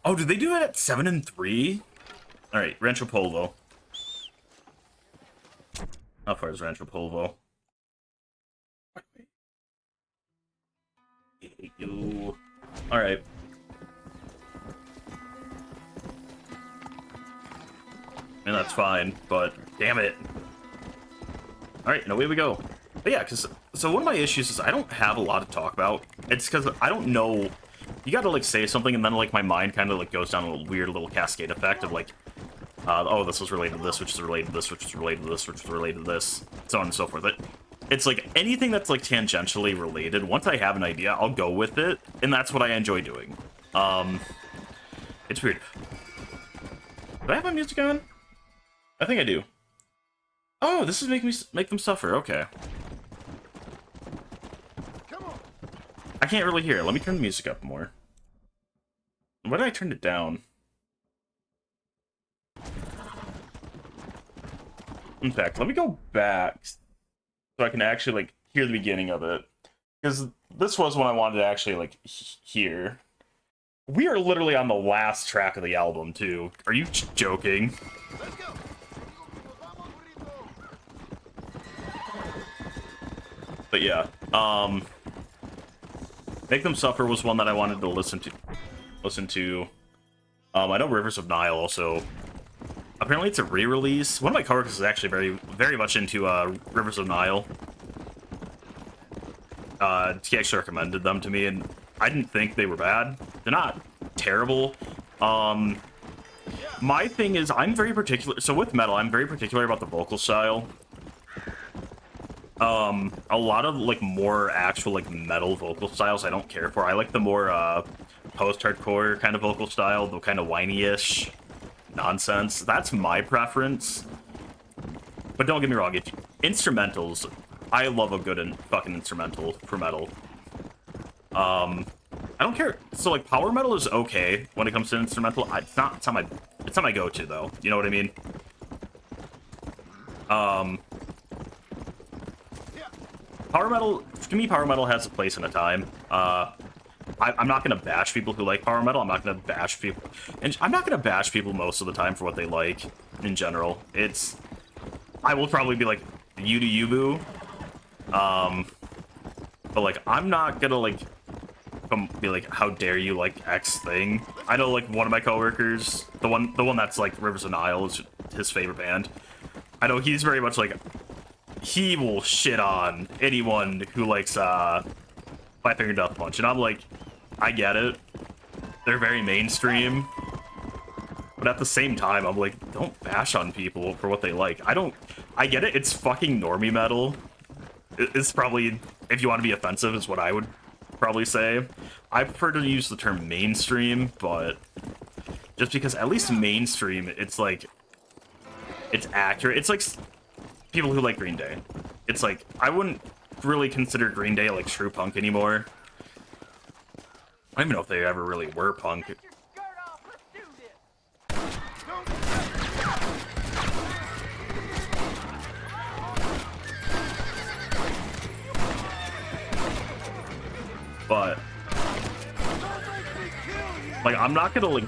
Oh, did they do it at 7 and 3? All right, Rancho Polvo. How far is Rancho Polvo? You. All right. And that's fine, but damn it. All right, and away we go. But yeah, so one of my issues is I don't have a lot to talk about. It's because I don't know. You got to like say something, and then like my mind kind of like goes down a weird little cascade effect of like, oh, this was related to this, which is related to this, which is related to this, which is related to this, so on and so forth. It's like anything that's like tangentially related. Once I have an idea, I'll go with it, and that's what I enjoy doing. It's weird. Do I have my music on? I think I do. Oh, this is make them suffer. Okay. I can't really hear it. Let me turn the music up more. Why did I turn it down? In fact, let me go back so I can actually like hear the beginning of it, because this was when I wanted to actually like hear. We are literally on the last track of the album too. Are you joking? But yeah, Make Them Suffer was one that I wanted to listen to. I know Rivers of Nile also. Apparently it's a re-release. One of my coworkers is actually very much into Rivers of Nile. He actually recommended them to me, and I didn't think they were bad. They're not terrible. My thing is, I'm very particular. So with metal, I'm very particular about the vocal style. A lot of like more actual like metal vocal styles I don't care for. I like the more post-hardcore kind of vocal style, the kind of whiny-ish nonsense. That's my preference. But don't get me wrong, instrumentals, I love a good fucking instrumental for metal. I don't care. So like power metal is okay when it comes to instrumental. It's not my go-to though. You know what I mean? Power metal, to me, power metal has a place and a time. I'm not going to bash people who like power metal. I'm not going to bash people. And I'm not going to bash people most of the time for what they like in general. I will probably be like, you do you, boo. But like, I'm not going to like, be like, how dare you like X thing. I know like one of my coworkers, the one that's like Rivers of Nile is his favorite band. I know he's very much like, he will shit on anyone who likes Five Finger Death Punch, and I'm like, I get it. They're very mainstream, but at the same time, I'm like, don't bash on people for what they like. I get it. It's fucking normie metal. It's probably, if you want to be offensive, is what I would probably say. I prefer to use the term mainstream, but just because at least mainstream, it's like, it's accurate. It's like people who like Green Day. It's like, I wouldn't really consider Green Day like true punk anymore. I don't even know if they ever really were punk. But like, I'm not gonna like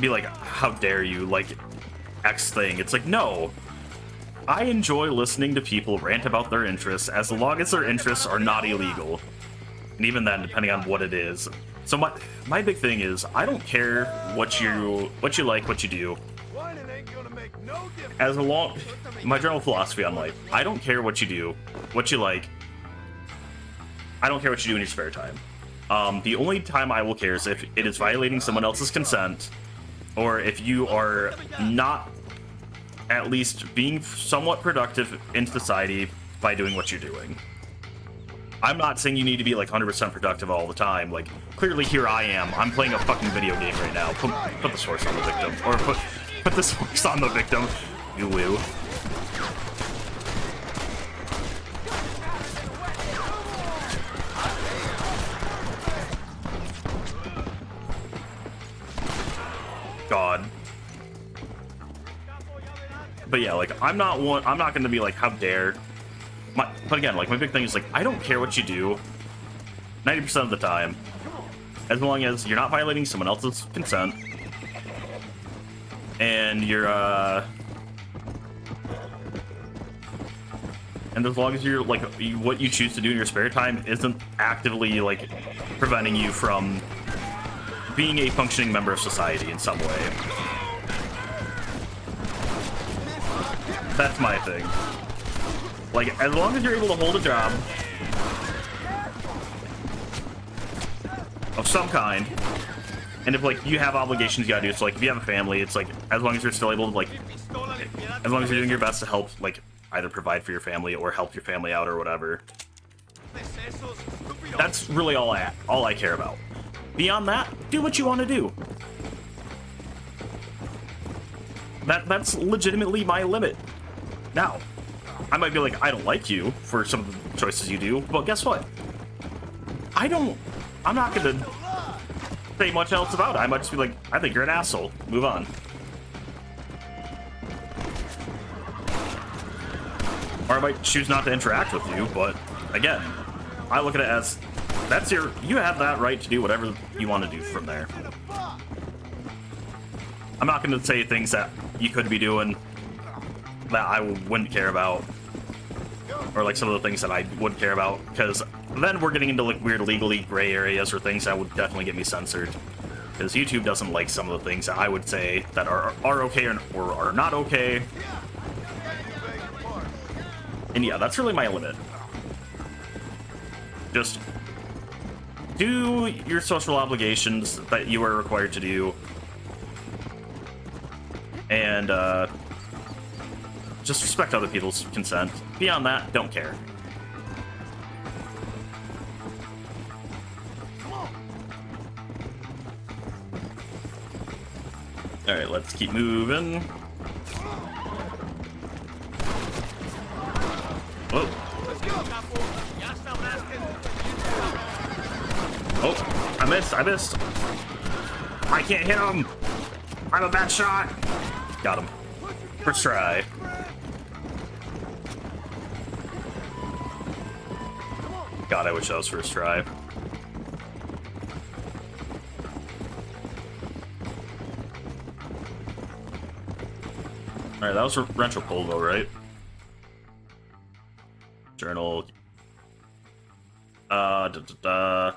be like, how dare you like X thing. It's like, no. I enjoy listening to people rant about their interests as long as their interests are not illegal. And even then, depending on what it is. So my big thing is, I don't care what you like, what you do. My general philosophy on life, I don't care what you do, what you like. I don't care what you do in your spare time. The only time I will care is if it is violating someone else's consent, or if you are not at least being somewhat productive in society by doing what you're doing. I'm not saying you need to be like 100% productive all the time. Like, clearly here I am. I'm playing a fucking video game right now. Put the source on the victim. Or put the source on the victim. You woo. God. But yeah, like, I'm not gonna be like, how dare. But again, like, my big thing is like, I don't care what you do 90% of the time, as long as you're not violating someone else's consent, and you're and as long as you're like what you choose to do in your spare time isn't actively like preventing you from being a functioning member of society in some way. That's my thing. Like, as long as you're able to hold a job of some kind, and if like you have obligations you gotta do, so like if you have a family, it's like as long as you're still able to like, as long as you're doing your best to help like either provide for your family or help your family out or whatever. That's really all I care about. Beyond that, do what you want to do. That's legitimately my limit. Now, I might be like, I don't like you for some of the choices you do, but guess what? I'm not gonna say much else about it. I might just be like, I think you're an asshole. Move on. Or I might choose not to interact with you, but again, I look at it as you have that right to do whatever you want to do from there. I'm not going to say things that you could be doing that I wouldn't care about, or like some of the things that I would care about, because then we're getting into like weird legally gray areas or things that would definitely get me censored, because YouTube doesn't like some of the things that I would say that are okay or are not okay. And yeah, that's really my limit. Just do your social obligations that you are required to do, and just respect other people's consent. Beyond that, don't care. Alright, let's keep moving. Whoa. Oh, I missed. I can't hit him. I'm a bad shot. Got him. First try. God, I wish that was first try. Alright, that was Rancho Polvo, right? Journal. Yeah,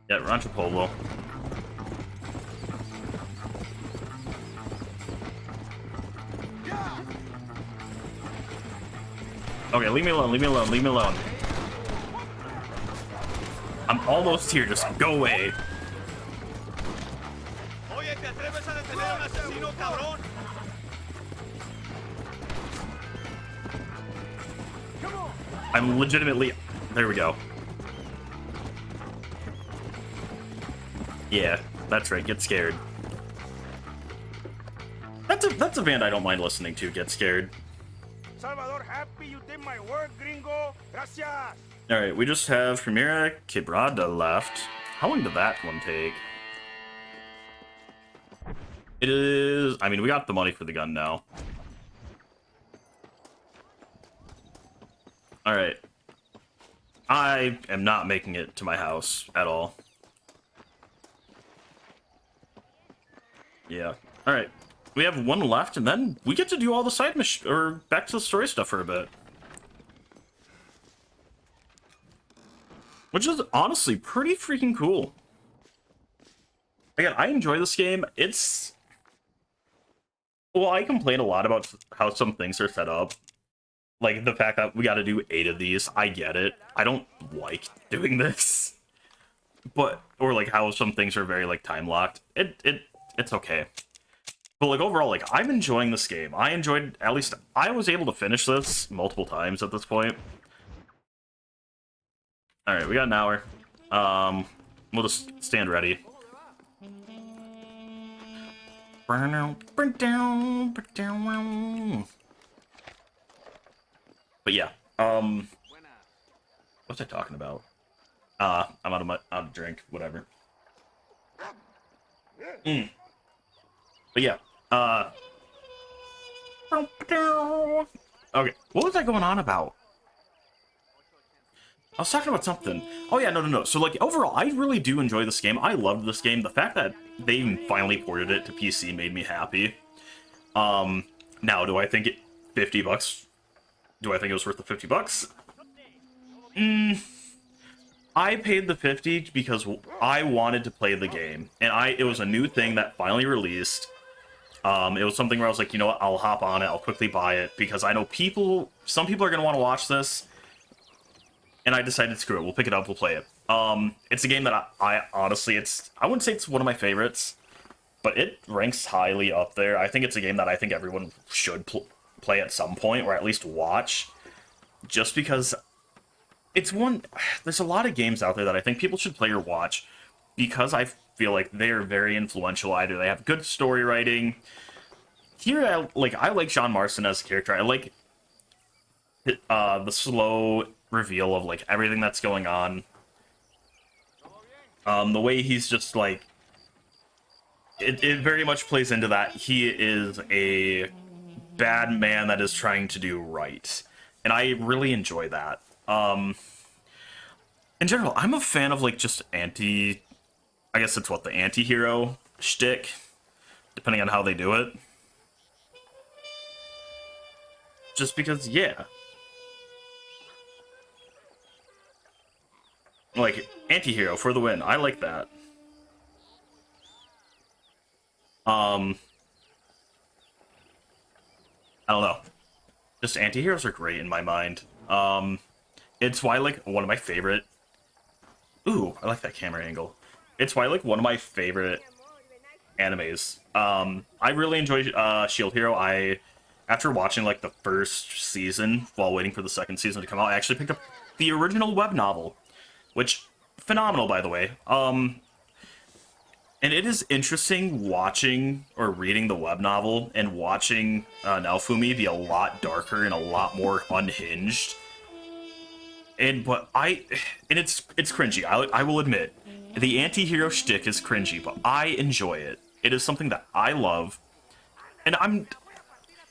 Rancho Polvo. Okay, leave me alone. I'm almost here, just go away. I'm legitimately... There we go. Yeah, that's right, Get Scared. That's a band I don't mind listening to, Get Scared. Salvador, happy you did my work, gringo. Gracias. Alright, we just have Primera Quebrada left. How long did that one take? It is... I mean, we got the money for the gun now. Alright. I am not making it to my house at all. Yeah. Alright. We have one left, and then we get to do all the side missions, or back to the story stuff for a bit. Which is honestly pretty freaking cool. Again, I enjoy this game. It's... Well, I complain a lot about how some things are set up. Like, the fact that we gotta do 8 of these. I get it. I don't like doing this. But, or like how some things are very, like, time-locked. It's okay. But, like, overall, like, I'm enjoying this game. I enjoyed, at least, I was able to finish this multiple times at this point. Alright, we got an hour. We'll just stand ready. But yeah, what was I talking about? I'm out of drink, whatever. But yeah, okay, what was I going on about? I was talking about something. Oh yeah, no. So like, overall, I really do enjoy this game. I loved this game. The fact that they finally ported it to PC made me happy. Now, do I think it $50? Do I think it was worth the $50? I paid the 50 because I wanted to play the game, and it was a new thing that finally released. It was something where I was like, you know what, I'll hop on it, I'll quickly buy it, because I know some people are going to want to watch this, and I decided, screw it, we'll pick it up, we'll play it. It's a game that I honestly, I wouldn't say it's one of my favorites, but it ranks highly up there. I think it's a game that I think everyone should play at some point, or at least watch, just because there's a lot of games out there that I think people should play or watch, because I feel like they're very influential. Either they have good story writing. Here, I like John Marston as a character. I like the slow reveal of like everything that's going on. The way he's just like, it very much plays into that. He is a bad man that is trying to do right, and I really enjoy that. In general, I'm a fan of like just I guess it's the anti-hero shtick, depending on how they do it. Just because, yeah. Like, anti-hero for the win. I like that. I don't know. Just anti-heroes are great in my mind. It's why, like, one of my favorite... Ooh, I like that camera angle. It's why, like, one of my favorite animes. I really enjoy Shield Hero. After watching, like, the first season, while waiting for the second season to come out, I actually picked up the original web novel. Which, phenomenal, by the way. And it is interesting watching, or reading the web novel, and watching Naofumi be a lot darker and a lot more unhinged. And it's cringy. I will admit, the anti-hero shtick is cringy, but I enjoy it. It is something that I love, and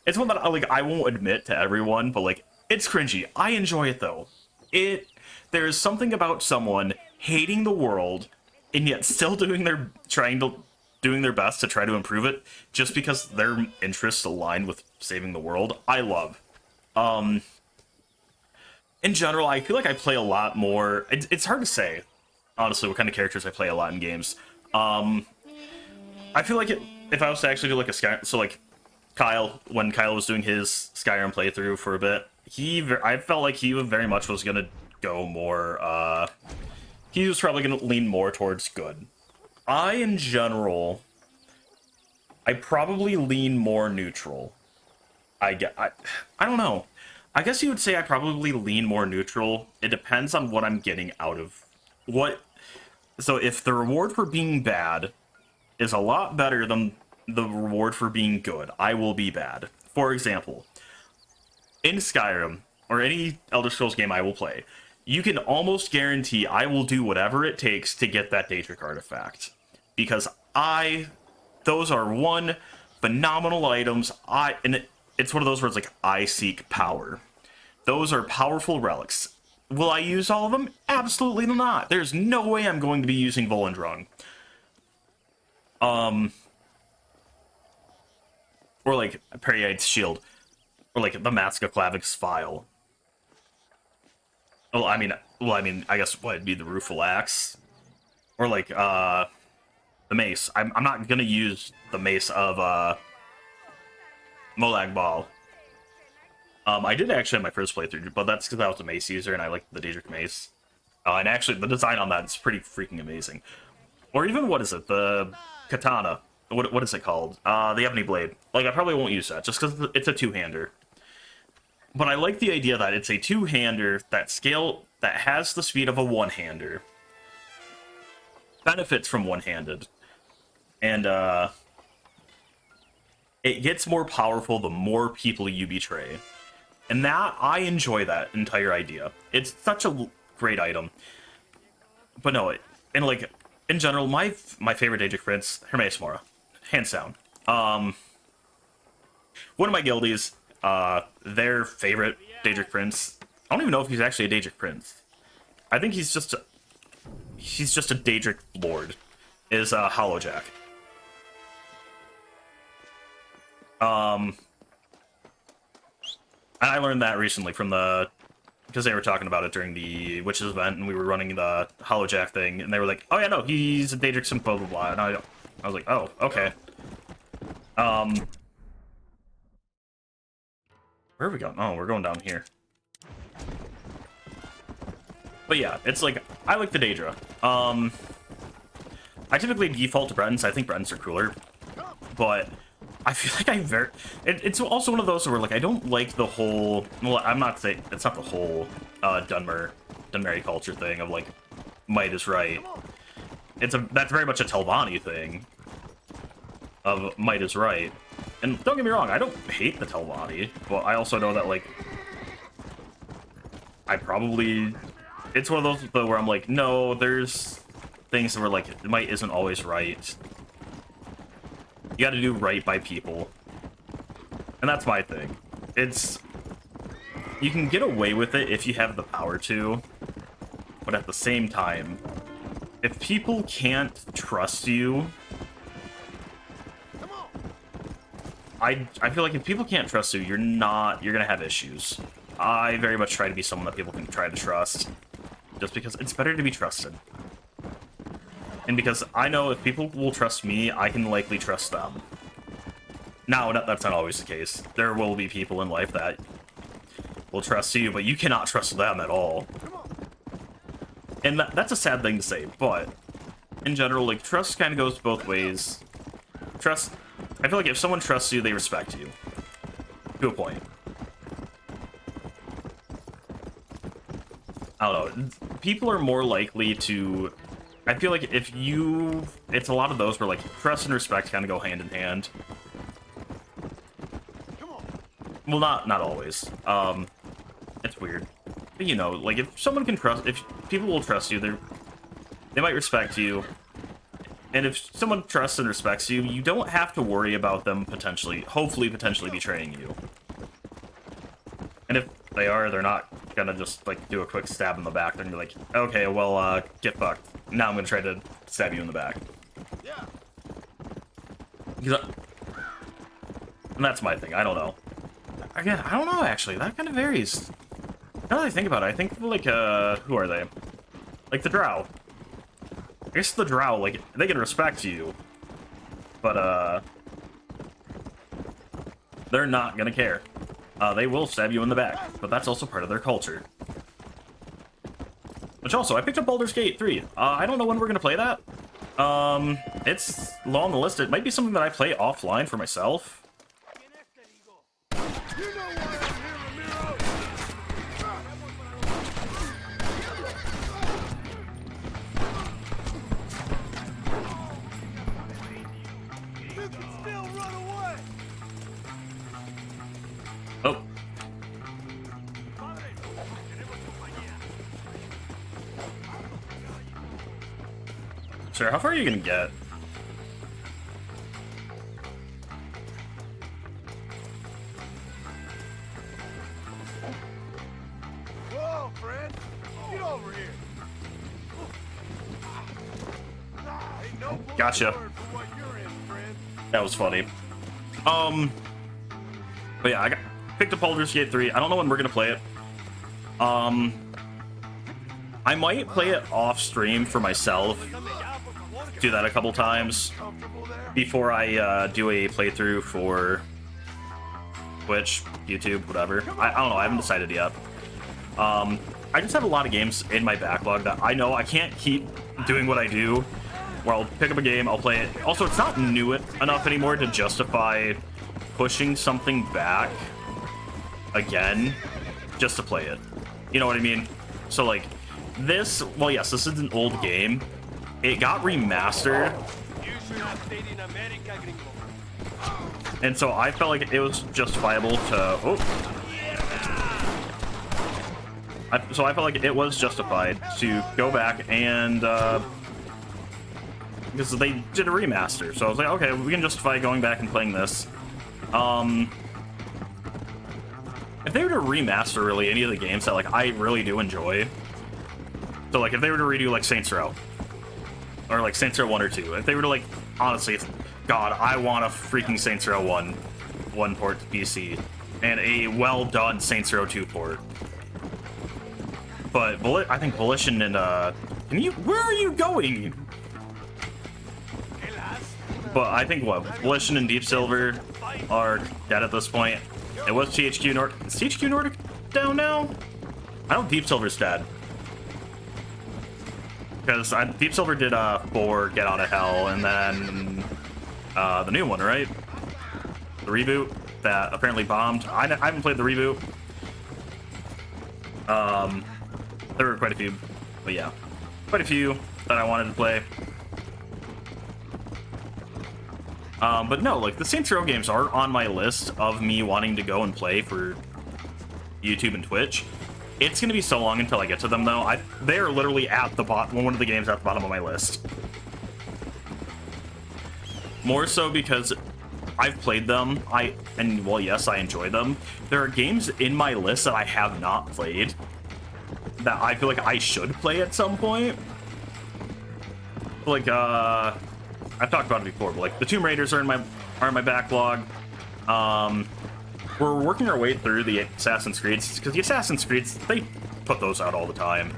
it's one that I won't admit to everyone, but like, it's cringy. I enjoy it though. There is something about someone hating the world and yet still doing their best to try to improve it, just because their interests align with saving the world. I love. In general, I feel like I play a lot more... It's hard to say, honestly, what kind of characters I play a lot in games. I feel like if I was to actually do like a Skyrim... So like, when Kyle was doing his Skyrim playthrough for a bit, I felt like he very much was going to go more... he was probably going to lean more towards good. In general, I probably lean more neutral. I don't know. I guess you would say I probably lean more neutral. It depends on what I'm getting out of what. So if the reward for being bad is a lot better than the reward for being good, I will be bad. For example, in Skyrim, or any Elder Scrolls game I will play, you can almost guarantee I will do whatever it takes to get that Daedric artifact. Because those are phenomenal items. It's one of those words like, I seek power. Those are powerful relics. Will I use all of them? Absolutely not. There's no way I'm going to be using Volendrung. Or like Periade's Shield. Or like the Mask of Clavic's File. I guess it'd be the Rueful Axe. Or like, the Mace. I'm not gonna use the Mace of, Molag Bal. I did actually have my first playthrough, but that's because I was a mace user and I liked the Daedric Mace. And actually, the design on that is pretty freaking amazing. Or even, what is it? The Katana. What is it called? The Ebony Blade. Like, I probably won't use that, just because it's a two-hander. But I like the idea that it's a two-hander that has the speed of a one-hander. Benefits from one-handed. And, it gets more powerful the more people you betray. And I enjoy that entire idea. It's such a great item. But no, in general, my favorite Daedric Prince, Hermaeus Mora. Hands down. One of my guildies, their favorite Daedric Prince, I don't even know if he's actually a Daedric Prince. I think he's just a Daedric Lord, is Hollowjack. And I learned that recently from because they were talking about it during the Witches event, and we were running the Hollow Jack thing, and they were like, "Oh yeah, no, he's a Daedric Simp, blah blah blah," and I was like, "Oh, okay." Where are we going? Oh, we're going down here. But yeah, it's like, I like the Daedra. I typically default to Bretons. I think Bretons are cooler, but I feel like it's also one of those where, like, I don't like the whole, well, I'm not saying, it's not the whole Dunmeri culture thing of, like, might is right. That's very much a Telvanni thing of might is right. And don't get me wrong, I don't hate the Telvanni, but I also know that, like, it's one of those though where I'm like, no, there's things where, like, might isn't always right. You gotta do right by people. And that's my thing. You can get away with it if you have the power to, but at the same time, if people can't trust you, I feel like if people can't trust you, you're gonna have issues. I very much try to be someone that people can try to trust, just because it's better to be trusted. And because I know if people will trust me, I can likely trust them. Now, that's not always the case. There will be people in life that will trust you, but you cannot trust them at all. And that's a sad thing to say, but in general, like, trust kind of goes both ways. I feel like if someone trusts you, they respect you. To a point. I don't know. People are more likely to... I feel like it's a lot of those where, like, trust and respect kind of go hand in hand. Well, not always. It's weird. But, you know, like, if people will trust you, they might respect you. And if someone trusts and respects you, you don't have to worry about them hopefully potentially betraying you. And if they are, they're not gonna just, like, do a quick stab in the back. They're gonna be like, okay, well, get fucked. Now I'm gonna try to stab you in the back. Yeah. And that's my thing. I don't know. Again, I don't know, actually. That kind of varies. Now that I think about it, I think, like, who are they? Like, the Drow. I guess the Drow, like, they can respect you, but, they're not gonna care. They will stab you in the back, but that's also part of their culture. Which also, I picked up Baldur's Gate 3. I don't know when we're gonna play that. It's low on the list. It might be something that I play offline for myself. Oh. Sir, how far are you gonna get? Whoa, friend! Get over here! Ain't no Gotcha. for what you're in, friend. That was funny. But yeah, I picked up Baldur's Gate 3. I don't know when we're gonna play it. I might play it off stream for myself. Do that a couple times before I do a playthrough for Twitch, YouTube, whatever. I don't know. I haven't decided yet. I just have a lot of games in my backlog that I know I can't keep doing what I do, where I'll pick up a game, I'll play it. Also, it's not new enough anymore to justify pushing something back again just to play it. You know what I mean? So, like, well, yes, this is an old game. It got remastered. And so I felt like it was justifiable to... So I felt like it was justified to go back and... because they did a remaster. So I was like, okay, we can justify going back and playing this. If they were to remaster really any of the games that, like, I really do enjoy, so, like, if they were to redo, like, Saints Row, or, like, Saints Row 1 or 2, if they were to, like, honestly, God, I want a freaking Saints Row 1. 1 port to PC, and a well-done Saints Row 2 port. But I think Volition and where are you going? But I think Volition and Deep Silver are dead at this point. It was THQ Nordic. Is THQ Nordic down now? I don't. Deep Silver's dead. Because Deep Silver did 4 Get Out of Hell, and then the new one, right? The reboot that apparently bombed. I haven't played the reboot. There were quite a few, but yeah, quite a few that I wanted to play. But no, like, the Saints Row games are on my list of me wanting to go and play for YouTube and Twitch. It's gonna be so long until I get to them, though. They are literally at the bottom, one of the games at the bottom of my list. More so because I've played them, well, yes, I enjoy them. There are games in my list that I have not played that I feel like I should play at some point. Like, I've talked about it before, but like the Tomb Raiders are in my backlog. We're working our way through the Assassin's Creeds, because the Assassin's Creeds, they put those out all the time.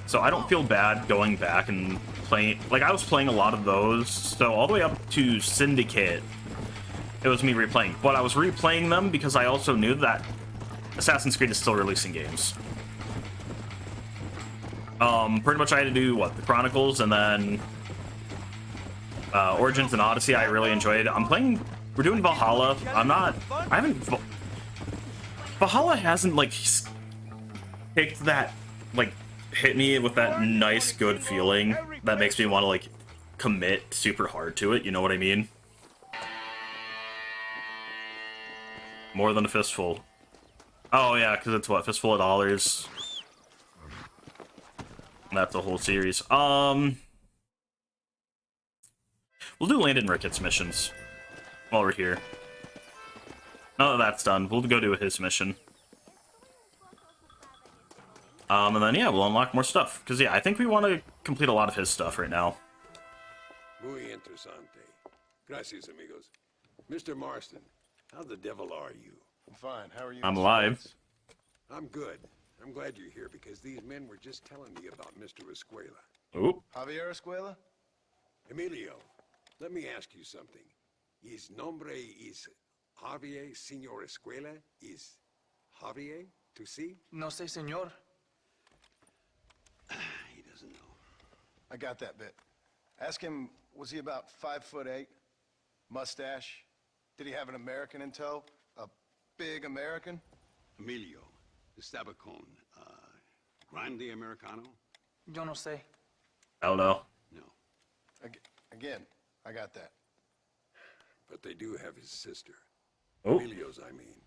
So I don't feel bad going back and playing. Like, I was playing a lot of those, so all the way up to Syndicate, it was me replaying. But I was replaying them because I also knew that Assassin's Creed is still releasing games. Pretty much I had to do, the Chronicles, and then Origins and Odyssey I really enjoyed. We're doing Valhalla. Valhalla hasn't, like, picked that, like, hit me with that nice, good feeling that makes me want to, like, commit super hard to it, you know what I mean? More than a fistful. Oh, yeah, because it's, Fistful of Dollars. That's a whole series. We'll do Landon Ricketts missions while we're here. Now that that's done, we'll go do his mission. And then, yeah, we'll unlock more stuff. Because, yeah, I think we want to complete a lot of his stuff right now. Muy interesante. Gracias, amigos. Mr. Marston, how the devil are you? I'm fine. How are you? I'm alive. I'm good. I'm glad you're here because these men were just telling me about Mr. Escuela. Oop. Javier Escuela? Emilio, let me ask you something. His nombre is Javier Señor Escuela? Is Javier to see? No sé, señor. He doesn't know. I got that bit. Ask him, was he about 5'8"? Mustache? Did he have an American in tow? A big American? Emilio, the Stabacon, Grande Americano? Yo no sé. I don't know. No. Again, I got that. But they do have his sister. Oh. Emilio's, I mean.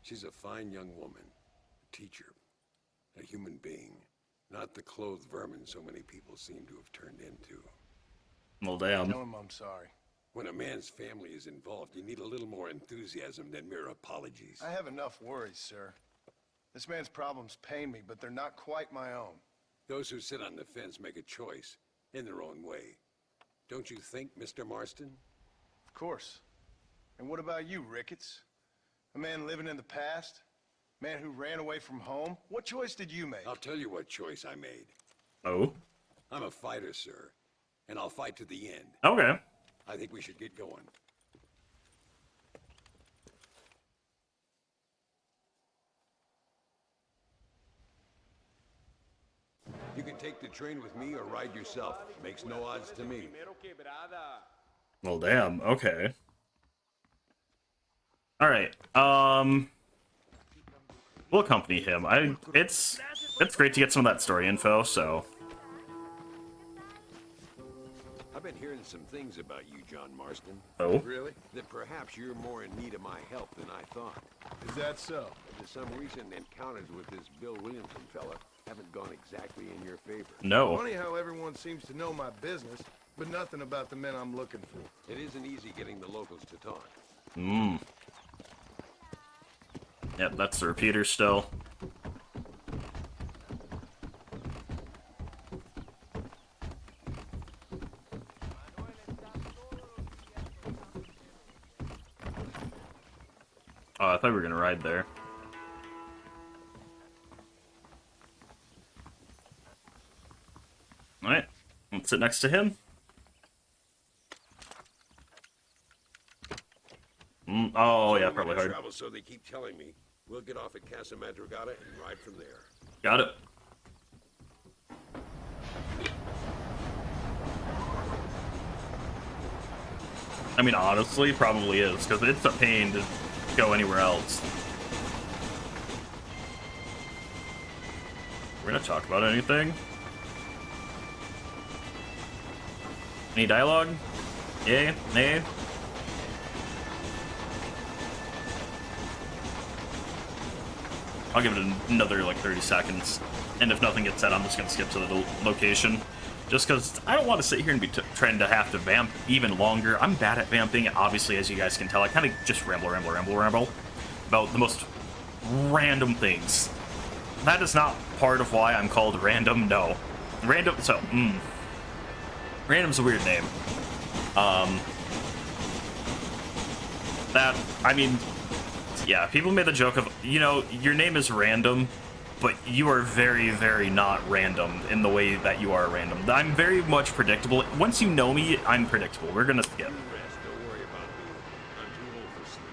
She's a fine young woman, a teacher, a human being, not the clothed vermin so many people seem to have turned into. Well, damn. Tell him I'm sorry. When a man's family is involved, you need a little more enthusiasm than mere apologies. I have enough worries, sir. This man's problems pain me, but they're not quite my own. Those who sit on the fence make a choice, in their own way. Don't you think, Mr. Marston? Of course. And what about you, Ricketts? A man living in the past? Man who ran away from home? What choice did you make? I'll tell you what choice I made. Oh. I'm a fighter, sir, and I'll fight to the end. Okay. I think we should get going. You can take the train with me or ride yourself. Makes no odds to me. Well, damn. Okay. All right. We'll accompany him. It's great to get some of that story info. So. I've been hearing some things about you, John Marston. Oh. Really? That perhaps you're more in need of my help than I thought. Is that so? For some reason, encounters with this Bill Williamson fella haven't gone exactly in your favor. No. Funny how everyone seems to know my business, but nothing about the men I'm looking for. It isn't easy getting the locals to talk. Hmm. Yep, that's the repeater still. Oh, I thought we were gonna ride there. Alright, let's sit next to him. Oh, yeah, probably hard. Travel, so they keep telling me. We'll get off at Casa Madrugada and ride from there. Got it. I mean, honestly, probably is, because it's a pain to go anywhere else. We're gonna talk about anything? Any dialogue? Yay? Nay? I'll give it another, like, 30 seconds. And if nothing gets said, I'm just gonna skip to the location. Just because I don't want to sit here and be trying to have to vamp even longer. I'm bad at vamping, obviously, as you guys can tell. I kind of just ramble about the most random things. That is not part of why I'm called random, no. Random, so, random's a weird name. That, I mean, yeah, people made the joke of, you know, your name is random, but you are very, very not random in the way that you are random. I'm very much predictable. Once you know me, I'm predictable. We're gonna skip. Rest, don't worry about me. I'm too old for sleep.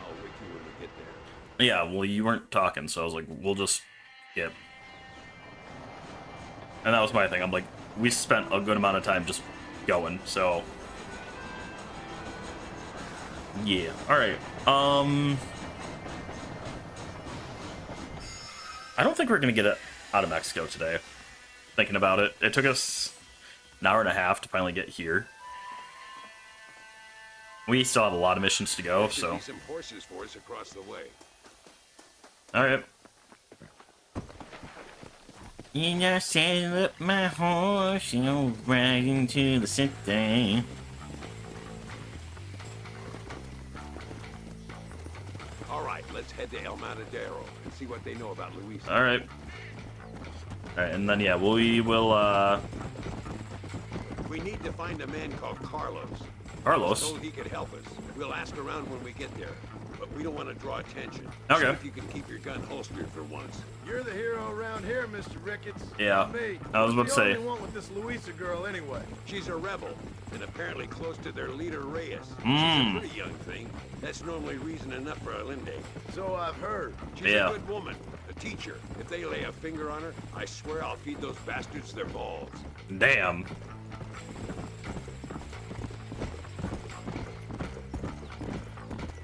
I'll wake you when we get there. Yeah, well, you weren't talking, so I was like, we'll just skip. And that was my thing. I'm like, we spent a good amount of time just going, so... yeah. Alright, I don't think we're gonna get it out of Mexico today. Thinking about it. It took us an hour and a half to finally get here. We still have a lot of missions to go, There should so... be some horses for us across the way. Alright. You know, saddle up my horse, you know, riding to the city. All right, let's head to El Matadero and see what they know about Luisa. Alright. Alright, and then, yeah, we will, We need to find a man called Carlos. Carlos? Told he could help us. We'll ask around when we get there, but we don't want to draw attention. Okay. See if you can keep your gun holstered for once. You're the hero around here, Mr. Ricketts. Yeah, Not me. I was about to say. The only one with this Luisa girl, anyway. She's a rebel, and apparently close to their leader, Reyes. She's Hmm. a pretty young thing. That's normally reason enough for Allende. So I've heard. She's Yeah. a good woman, a teacher. If they lay a finger on her, I swear I'll feed those bastards their balls. Damn.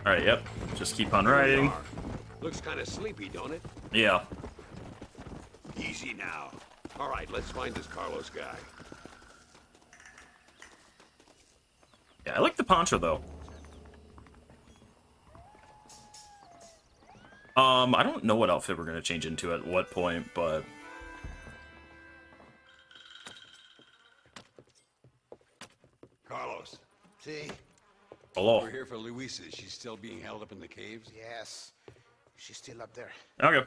Alright, yep. Just keep on Here we riding. are. Looks kind of sleepy, don't it? Yeah. Easy now. All right, let's find this Carlos guy. Yeah, I like the poncho, though. I don't know what outfit we're gonna change into at what point, but... Carlos. See? hello. We're here for Luisa. She's still being held up in the caves? Yes. She's still up there. Okay.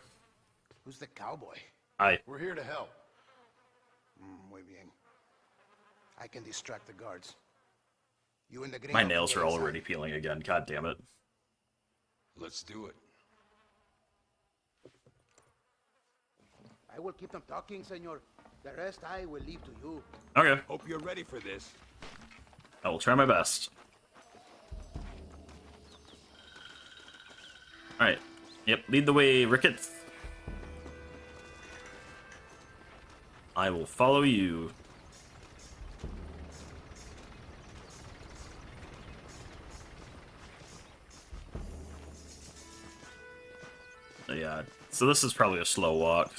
Who's the cowboy? Hi. We're here to help. Muy bien. I can distract the guards. You and the gringo My can nails get are inside. already peeling again. God damn it. Let's do it. I will keep them talking, senor. The rest I will leave to you. Okay. Hope you're ready for this. I will try my best. Alright. Yep, lead the way, Ricketts. I will follow you. Yeah, so this is probably a slow walk.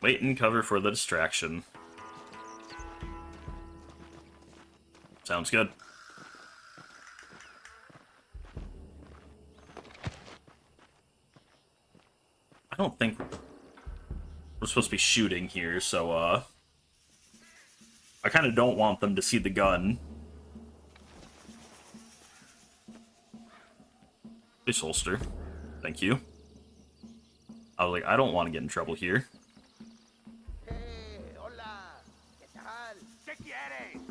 Wait and cover for the distraction. Sounds good. I don't think we're supposed to be shooting here, so, I kind of don't want them to see the gun. This holster. Thank you. I was like, I don't want to get in trouble here. Hey, hola. ¿Qué tal? ¿Qué quieres?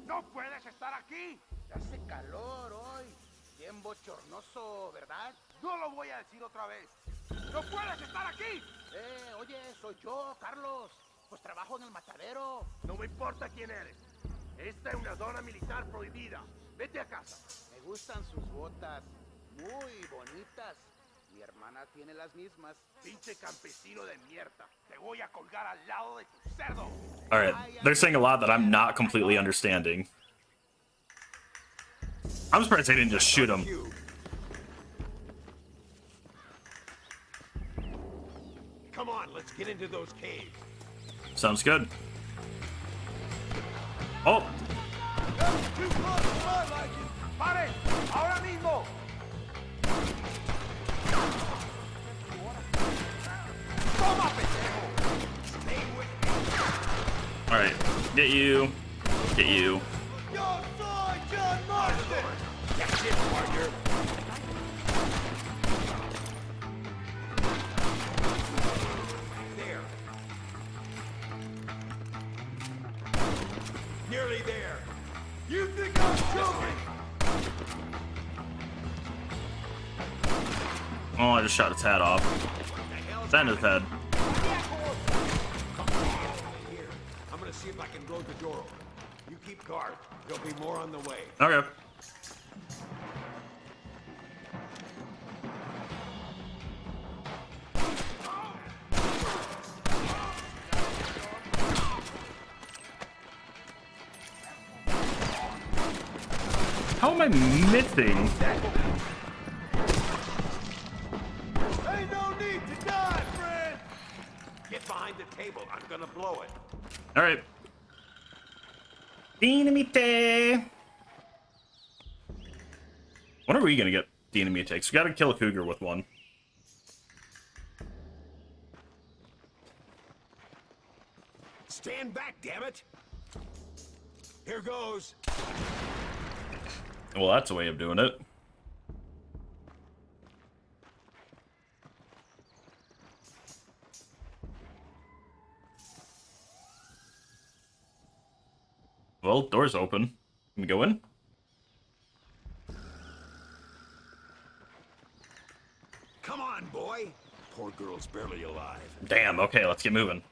¿No puedes estar aquí? Hace calor hoy. Bien bochornoso, ¿verdad? No lo voy a decir otra vez. ¡No puedes estar aquí! Oye, soy yo, Carlos. Pues trabajo en el matadero. No me importa quién eres. Esta es una zona militar prohibida. Vete a casa. Me gustan sus botas. Muy bonitas. Mi hermana tiene las mismas. Pinche campesino de mierda. Te voy a colgar al lado de tu cerdo. All right, they're saying a lot that I'm not completely understanding. I'm surprised they didn't just shoot him. Come on, let's get into those caves. Sounds good. Oh, Too close to my liking. ¡Pare! ¡Ahora mismo! ¡Toma, pendejo! Stay with me. all right. Get you. Get you. Yo soy John Marston! That's it, partner. There. Nearly there. You think I'm joking? Oh, I just shot its head off. It's end his head. Here. I'm gonna see if I can blow the door open. You keep guard. There'll be more on the way. Okay. How am I missing? Ain't no need to die, friend! Get behind the table. I'm gonna blow it. All right. Dynamite. When are we gonna get dynamite? We gotta kill a cougar with one. Stand back, damn it! Here goes. Well, that's a way of doing it. Well, door's open. Can we go in? Come on, boy. Poor girl's barely alive. Damn, okay, let's get moving.